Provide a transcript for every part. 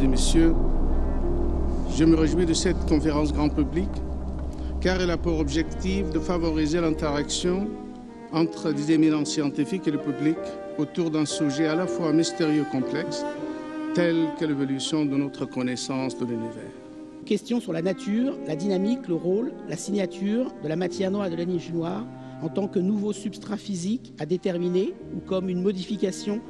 et messieurs, je me réjouis de cette conférence grand public car elle a pour objectif de favoriser l'interaction entre des éminents scientifiques et le public autour d'un sujet à la fois mystérieux et complexe, tel que l'évolution de notre connaissance de l'univers. Question sur la nature, la dynamique, le rôle, la signature de la matière noire et de l'énergie noire en tant que nouveau substrat physique à déterminer ou comme une modification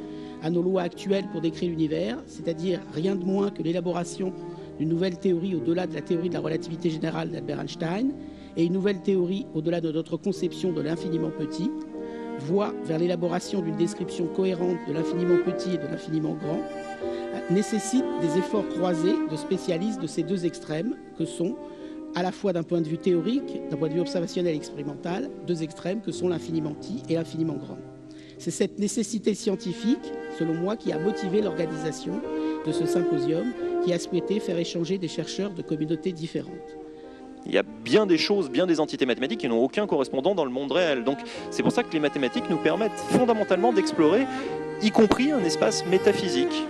à nos lois actuelles pour décrire l'univers, c'est-à-dire rien de moins que l'élaboration d'une nouvelle théorie au-delà de la théorie de la relativité générale d'Albert Einstein et une nouvelle théorie au-delà de notre conception de l'infiniment petit, voie vers l'élaboration d'une description cohérente de l'infiniment petit et de l'infiniment grand, nécessite des efforts croisés de spécialistes de ces deux extrêmes que sont, à la fois d'un point de vue théorique, d'un point de vue observationnel et expérimental, deux extrêmes que sont l'infiniment petit et l'infiniment grand. C'est cette nécessité scientifique, selon moi, qui a motivé l'organisation de ce symposium, qui a souhaité faire échanger des chercheurs de communautés différentes. Il y a bien des choses, bien des entités mathématiques qui n'ont aucun correspondant dans le monde réel. Donc c'est pour ça que les mathématiques nous permettent fondamentalement d'explorer, y compris un espace métaphysique,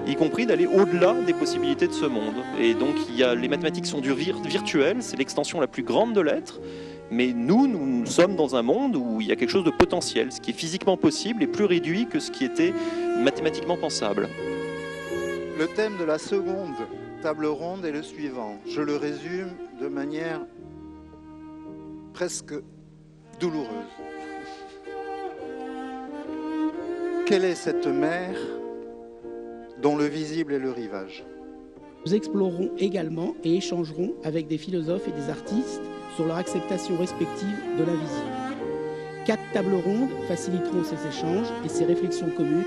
y compris d'aller au-delà des possibilités de ce monde. Et donc les mathématiques sont du virtuel, c'est l'extension la plus grande de l'être, mais nous sommes dans un monde où il y a quelque chose de potentiel. Ce qui est physiquement possible est plus réduit que ce qui était mathématiquement pensable. Le thème de la seconde table ronde est le suivant. Je le résume de manière presque douloureuse. Quelle est cette mer dont le visible est le rivage? Nous explorerons également et échangerons avec des philosophes et des artistes sur leur acceptation respective de l'invisible. 4 tables rondes faciliteront ces échanges et ces réflexions communes